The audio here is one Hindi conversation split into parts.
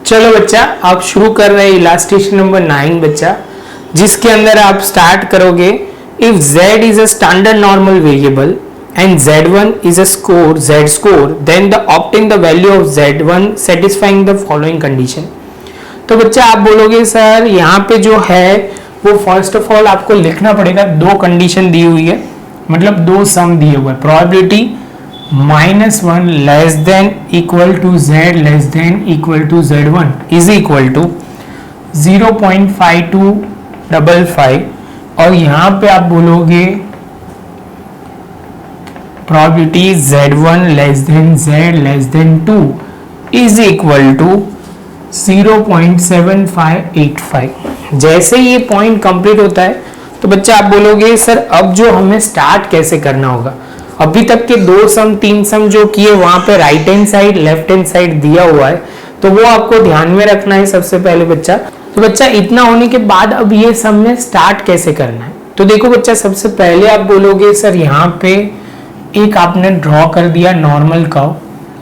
चलो बच्चा, आप शुरू कर रहे हैं इलास्ट्रेशन नंबर 9 बच्चा, जिसके अंदर आप स्टार्ट करोगे if z is a standard normal variable and z1 is a score z score then the obtain the value of z1 satisfying the following condition. तो बच्चा आप बोलोगे सर यहाँ पे जो है वो फर्स्ट ऑफ ऑल आपको लिखना पड़ेगा, दो कंडीशन दी हुई है, मतलब दो सम दिए हुए, probability -1 less than equal to z less than equal to z1 is equal to 0.5255 और यहाँ पे आप बोलोगे probability z1 less than z less than 2 is equal to 0.7585। जैसे ये पॉइंट कंप्लीट होता है तो बच्चा आप बोलोगे सर अब जो हमें स्टार्ट कैसे करना होगा। अभी तक के दो सम तीन सम जो किए वहां पे right hand side left hand side दिया हुआ है, तो वो आपको ध्यान में रखना है सबसे पहले बच्चा। तो बच्चा इतना होने के बाद अब ये सम में स्टार्ट कैसे करना है, तो देखो बच्चा सबसे पहले आप बोलोगे सर यहाँ पे एक आपने ड्रॉ कर दिया नॉर्मल कर्व,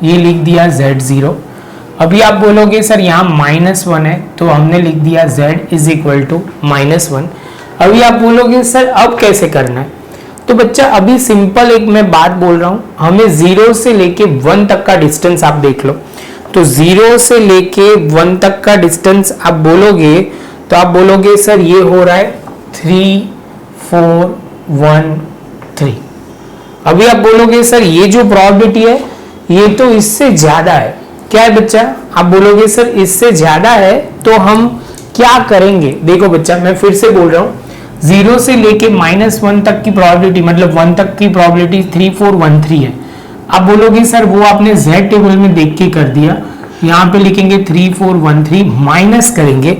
ये लिख दिया z0। अभी आप बोलोगे सर यहाँ -1 है तो हमने लिख दिया z इज इक्वल टू -1। अभी आप बोलोगे सर अब कैसे करना है, तो बच्चा अभी सिंपल एक मैं बात बोल रहा हूं, हमें 0 से लेके 1 तक का डिस्टेंस आप देख लो। तो 0 से लेके 1 तक का डिस्टेंस आप बोलोगे तो आप बोलोगे सर ये हो रहा है 3 4 1 3। अभी आप बोलोगे सर ये जो प्रोबेबिलिटी है ये तो इससे ज्यादा है, क्या है बच्चा, आप बोलोगे सर इससे ज्यादा है तो हम क्या करेंगे। देखो बच्चा मैं फिर से बोल रहा हूं, 0 से लेके -1 तक की प्रोबेबिलिटी मतलब 1 तक की प्रोबेबिलिटी 3413 है। आप बोलोगे सर वो आपने z टेबल में देख के कर दिया, यहाँ पे लिखेंगे 3413 माइनस करेंगे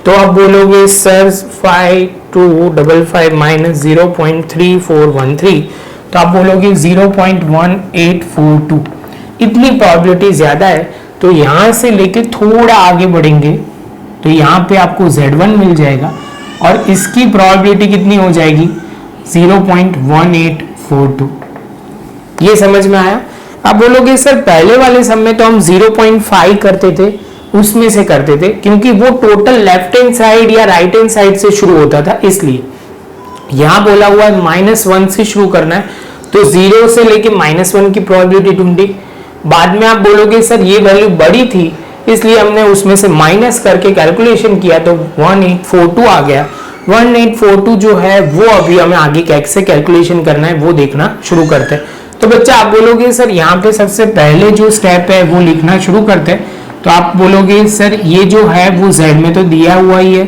तो आप बोलोगे सर 5255 माइनस 0.3413 तो आप बोलोगे 0.1842। इतनी प्रोबेबिलिटी ज्यादा है तो यहाँ से लेके थोड़ा आगे बढ़ेंगे तो यहाँ पे आपको z1 मिल जाएगा और इसकी प्रोबेबिलिटी कितनी हो जाएगी 0.1842। ये समझ में आया। आप बोलोगे सर पहले वाले सम में तो हम 0.5 करते थे, उसमें से करते थे क्योंकि वो टोटल लेफ्ट हैंड साइड या राइट हैंड साइड से शुरू होता था, इसलिए यहां बोला हुआ है -1 से शुरू करना है तो 0 से लेके -1 की प्रोबेबिलिटी ढूंढी। बाद में आप बोलोगे सर ये वैल्यू बड़ी थी इसलिए हमने उसमें से माइनस करके कैलकुलेशन किया तो 1842 आ गया। 1842 जो है वो अभी हमें आगे कैसे कैलकुलेशन करना है वो देखना शुरू करते हैं। तो बच्चा आप बोलोगे सर यहाँ पे सबसे पहले जो स्टेप है वो लिखना शुरू करते हैं। तो आप बोलोगे सर ये जो है वो z में तो दिया हुआ ही है,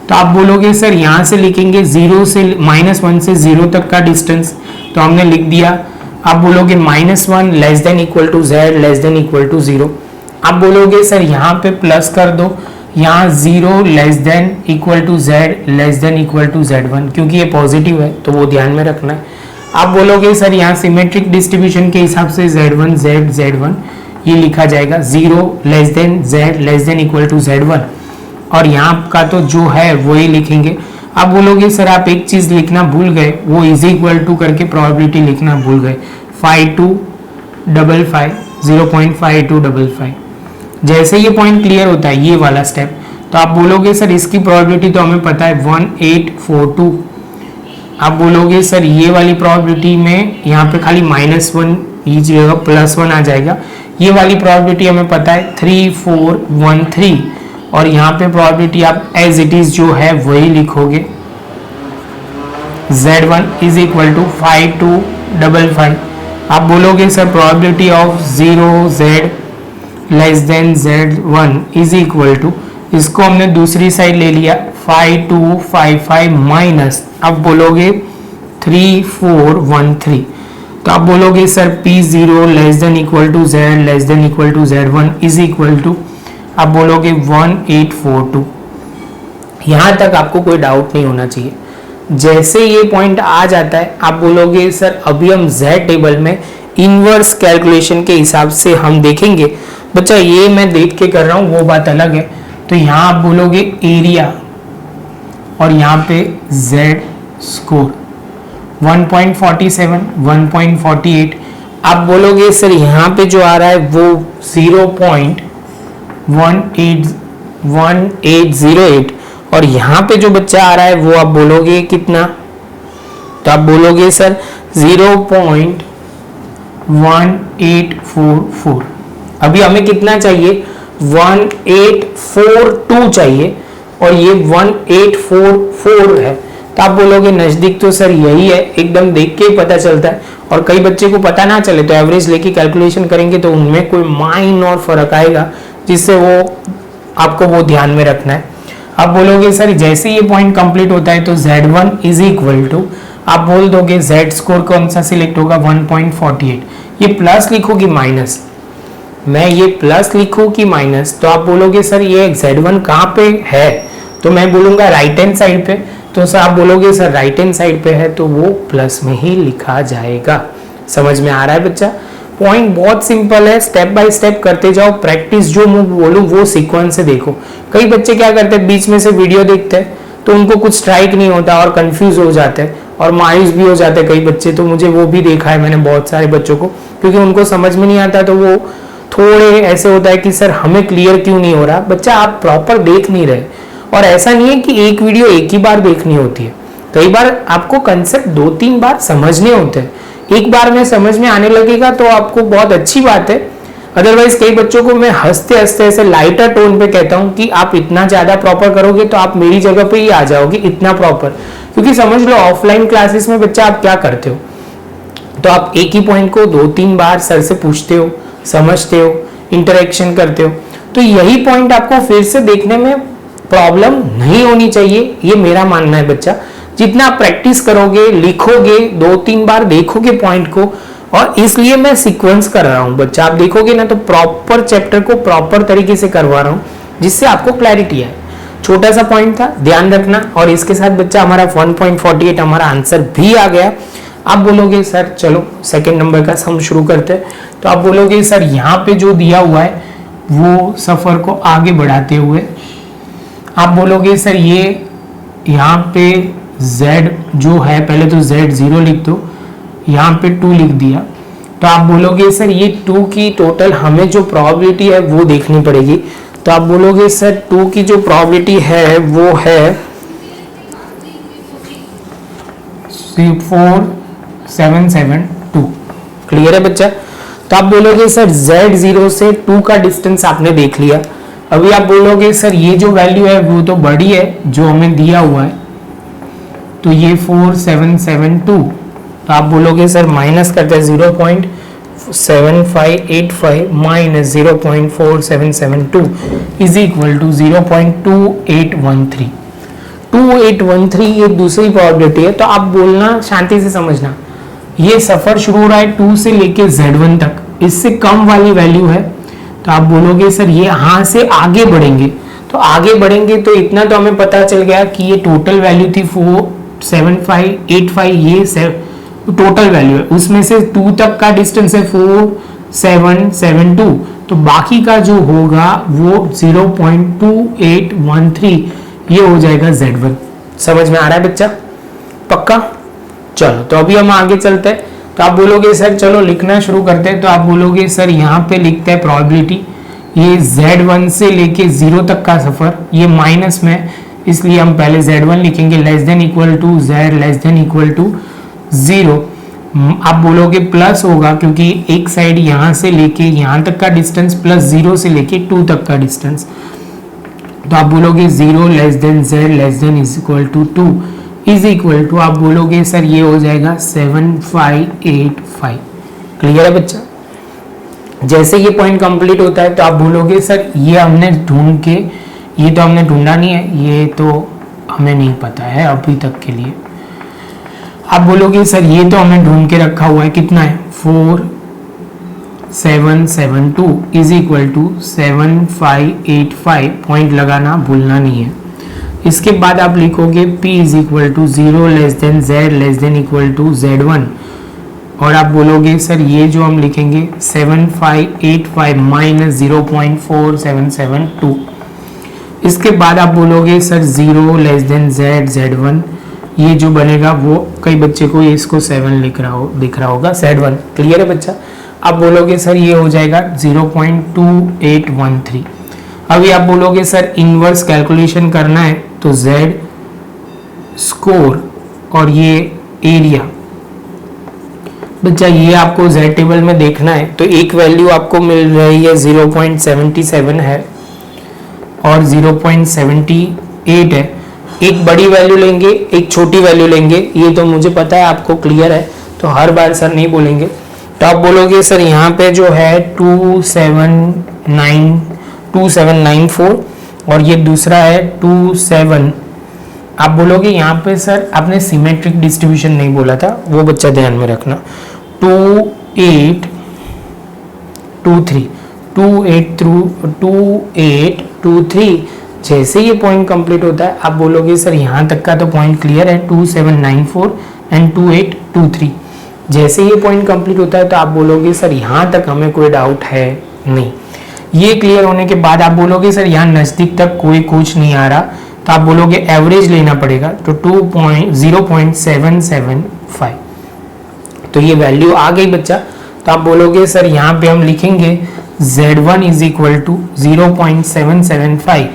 तो आप बोलोगे सर यहाँ से लिखेंगे 0 से -1 से 0 तक का डिस्टेंस, तो हमने लिख दिया। आप बोलोगे -1 less than equal to z less than equal to 0। आप बोलोगे सर यहाँ पे प्लस कर दो, यहाँ 0 less than equal to z less than equal to z1, क्योंकि ये पॉजिटिव है तो वो ध्यान में रखना है। आप बोलोगे सर यहाँ सिमेट्रिक डिस्ट्रीब्यूशन के हिसाब से z1 z1 ये लिखा जाएगा 0 less than z less than equal to z1 और यहाँ का तो जो है वही लिखेंगे। आप बोलोगे सर आप एक चीज लिखना भूल गए, वो इज इक्वल टू करके प्रोबेबिलिटी लिखना भूल गए, 5255 0.5255। जैसे ये पॉइंट क्लियर होता है ये वाला स्टेप तो आप बोलोगे सर इसकी प्रोबेबिलिटी तो हमें पता है 1842। आप बोलोगे सर ये वाली प्रोबेबिलिटी में यहाँ पे खाली -1 ये जगह +1 आ जाएगा, ये वाली प्रोबेबिलिटी हमें पता है 3413 और यहाँ पे प्रोबेबिलिटी आप एज इट इज जो है वही लिखोगे, z1 इज इक्वल टू 5255। आप बोलोगे sir probability of 0z less than z1 is equal to, इसको हमने दूसरी साइड ले लिया 5255 माइनस, अब बोलोगे 3413। तो आप बोलोगे sir P0 less than equal to z less than equal to z1 is equal to, आप बोलोगे 1842। यहां तक आपको कोई डाउट नहीं होना चाहिए। जैसे ये पॉइंट आ जाता है आप बोलोगे सर अभी हम z टेबल में इनवर्स कैलकुलेशन के हिसाब से हम देखेंगे। बच्चा ये मैं देख के कर रहा हूं वो बात अलग है। तो यहां आप बोलोगे एरिया और यहाँ पे z स्कोर 1.47 1.48। आप बोलोगे सर यहाँ पे जो आ रहा है वो 0.18 1808 और यहाँ पे जो बच्चा आ रहा है वो आप बोलोगे कितना, तो आप बोलोगे सर 0.1844। अभी हमें कितना चाहिए, 1842 चाहिए और ये 1844 है, तो आप बोलोगे नजदीक तो सर यही है, एकदम देख के ही पता चलता है। और कई बच्चे को पता ना चले तो एवरेज लेके कैलकुलेशन करेंगे तो उनमें कोई माइनर फर्क आएगा, जिससे वो आपको वो ध्यान में रखना है। आप बोलोगे सर जैसे ये पॉइंट कंप्लीट होता है तो Z1 इज इक्वल टू, आप बोल दोगे Z स्कोर कौन सा सिलेक्ट होगा, 1.48। ये प्लस लिखो कि माइनस, मैं ये प्लस लिखूं कि माइनस, तो आप बोलोगे सर ये Z1 कहाँ पे है, तो मैं बोलूंगा राइट हैंड साइड पे, तो सर आप बोलोगे सर राइट हैंड साइड पे है तो वो प्लस में ही लिखा जाएगा। समझ में आ रहा है बच्चा? पॉइंट बहुत सिंपल है, स्टेप बाय स्टेप करते जाओ, प्रैक्टिस जो मैं बोलूं वो सीक्वेंस से देखो। कई बच्चे क्या करते हैं, बीच में से वीडियो देखते हैं तो उनको कुछ स्ट्राइक नहीं होता और कंफ्यूज हो जाते हैं और मायूस भी हो जाते हैं कई बच्चे, तो मुझे वो भी देखा है मैंने बहुत सारे बच्चों को, क्योंकि उनको समझ में नहीं आता तो वो थोड़े ऐसे होता है कि सर हमें क्लियर क्यों नहीं हो रहा। बच्चा आप प्रॉपर देख नहीं रहे, और ऐसा नहीं है कि एक वीडियो एक ही बार देखनी होती है, कई बार आपको कंसेप्ट 2-3 बार समझने होते हैं। एक बार में समझ में आने लगेगा तो आपको बहुत अच्छी बात है, अदरवाइज कई बच्चों को मैं हंसते हंसते ऐसे लाइटर टोन पे कहता हूँ कि आप इतना ज्यादा प्रॉपर करोगे तो आप मेरी जगह पे ही आ जाओगे, इतना प्रॉपर। क्योंकि समझ लो ऑफलाइन क्लासेस में बच्चा आप क्या करते हो, तो आप एक ही पॉइंट को 2-3 बार सर से पूछते हो, समझते हो, इंटरेक्शन करते हो, तो यही पॉइंट आपको फिर से देखने में प्रॉब्लम नहीं होनी चाहिए, ये मेरा मानना है बच्चा। जितना आप प्रैक्टिस करोगे, लिखोगे, 2-3 बार देखोगे पॉइंट को, और इसलिए मैं सीक्वेंस कर रहा हूं बच्चा, आप देखोगे ना तो प्रॉपर चैप्टर को प्रॉपर तरीके से करवा रहा हूं, जिससे आपको क्लैरिटी आए। छोटा सा पॉइंट था, ध्यान रखना। और इसके साथ बच्चा हमारा 1.48 हमारा आंसर भी आ गया। आप बोलोगे सर चलो सेकंड नंबर का सम शुरू करते हैं, तो आप बोलोगे सर यहाँ पे जो दिया हुआ है वो सफर को आगे बढ़ाते हुए, आप बोलोगे सर ये यहाँ पे z जो है, पहले तो Z0 लिख दो, यहाँ पे 2 लिख दिया, तो आप बोलोगे सर ये 2 की टोटल हमें जो प्रोबेबिलिटी है वो देखनी पड़ेगी। तो आप बोलोगे सर 2 की जो प्रोबेबिलिटी है वो है 4772। क्लियर है बच्चा? तो आप बोलोगे सर Z0 से 2 का डिस्टेंस आपने देख लिया। अभी आप बोलोगे सर ये जो वैल्यू है वो तो बड़ी है जो हमें दिया हुआ है, तो ये 4772, तो आप बोलोगे सर माइनस करते हैं 0.7585 माइनस 0.4772 इज इक्वल टू 0.2813। 2813 ये दूसरी प्रोबेबिलिटी है, तो आप बोलना शांति से समझना, ये सफर शुरू हो रहा है 2 से लेके Z1 तक, इससे कम वाली वैल्यू है, तो आप बोलोगे सर ये यहाँ से आगे बढ़ेंगे, तो आगे बढ़ेंगे तो इतना तो हमें पता चल गया कि ये टोटल वैल्यू थी 47585, ये टोटल वैल्यू है, उसमें से 2 तक का डिस्टेंस है 4772, तो बाकी का जो होगा वो 0.2813 ये हो जाएगा Z1। समझ में आ रहा है बच्चा? पक्का? चलो तो अभी हम आगे चलते हैं। तो आप बोलोगे सर चलो लिखना शुरू करते हैं, तो आप बोलोगे सर यहाँ पे लिखते हैं प्रोबेबिलिटी, ये Z1 से लेके 0 तक का सफर, ये माइनस में, इसलिए हम पहले Z1 लिखेंगे less than equal to Z less than equal to 0। आप बोलोगे प्लस होगा क्योंकि एक साइड यहाँ से लेके यहाँ तक का डिस्टेंस प्लस 0 से लेके 2 तक का डिस्टेंस, तो आप बोलोगे 0 less than Z less than is equal to 2 is equal to, आप बोलोगे सर ये हो जाएगा 7585। क्लियर है बच्चा? जैसे ये पॉइंट कंप्लीट होता है तो आप बोलोगे सर ये हमने ढूंढ के, ये तो हमने ढूंढा नहीं है, ये तो हमें नहीं पता है अभी तक के लिए। आप बोलोगे सर ये तो हमें ढूंढ के रखा हुआ है, कितना है 4772 इज इक्वल टू 7585, पॉइंट लगाना भूलना नहीं है। इसके बाद आप लिखोगे P is equal to 0 less than Z less than equal to Z1, और आप बोलोगे सर ये जो हम लिखेंगे 7585 माइनस 0.4772। इसके बाद आप बोलोगे sir 0 less than Z Z1, ये जो बनेगा वो कई बच्चे को ये इसको 7 दिख रहा होगा Z1। क्लियर है बच्चा? आप बोलोगे सर ये हो जाएगा 0.2813। अभी आप बोलोगे सर इनवर्स कैलकुलेशन करना है तो z स्कोर और ये एरिया, बच्चा ये आपको z टेबल में देखना है। तो एक वैल्यू आपको मिल रही है 0.77 है और 0.78 है। एक बड़ी वैल्यू लेंगे, एक छोटी वैल्यू लेंगे, ये तो मुझे पता है, आपको क्लियर है, तो हर बार सर नहीं बोलेंगे। तो आप बोलोगे सर यहाँ पे जो है 2794 और ये दूसरा है 27। आप बोलोगे यहाँ पे सर आपने सिमेट्रिक डिस्ट्रीब्यूशन नहीं बोला था, वो बच्चा ध्यान में रखना। 2823 जैसे ये पॉइंट कंप्लीट होता है आप बोलोगे सर यहाँ तक का तो पॉइंट क्लियर है 2794 एंड 2823। जैसे ये पॉइंट कंप्लीट होता है तो आप बोलोगे सर यहाँ तक हमें कोई डाउट है नहीं। ये क्लियर होने के बाद आप बोलोगे सर यहाँ नज़दीक तक कोई कुछ नहीं आ रहा, तो आप बोलोगे एवरेज लेना पड़ेगा, तो 0.775। तो ये वैल्यू आ गई बच्चा। तो आप बोलोगे सर यहाँ पे हम लिखेंगे Z1 इज इक्वल टू 0.775,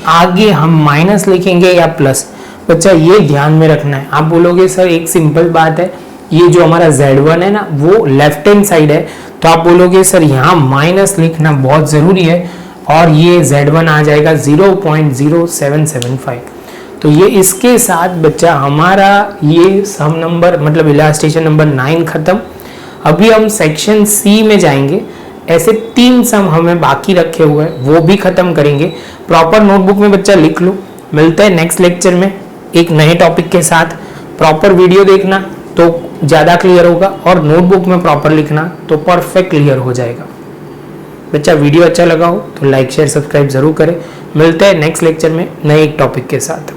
आगे हम माइनस लिखेंगे या प्लस। बच्चा ये ध्यान में रखना है। आप बोलोगे सर एक सिंपल बात है, ये जो हमारा Z1 है ना वो लेफ्ट हैंड साइड है, तो आप बोलोगे सर यहाँ माइनस लिखना बहुत ज़रूरी है और ये Z1 आ जाएगा 0.0775। तो ये इसके साथ बच्चा हमारा ये सम नंबर मतलब इलास्ट्रेशन नंबर 9 खत्म। अभी हम सेक्शन सी में जाएंगे। ऐसे 3 सम हमें बाकी रखे हुए हैं, वो भी खत्म करेंगे। प्रॉपर नोटबुक में बच्चा लिख लो। मिलते हैं नेक्स्ट लेक्चर में एक नए टॉपिक के साथ। प्रॉपर वीडियो देखना तो ज़्यादा क्लियर होगा और नोटबुक में प्रॉपर लिखना तो परफेक्ट क्लियर हो जाएगा। बच्चा वीडियो अच्छा लगा हो तो लाइक शेयर सब्सक्राइब जरूर करें। मिलते हैं नेक्स्ट लेक्चर में नए एक टॉपिक के साथ।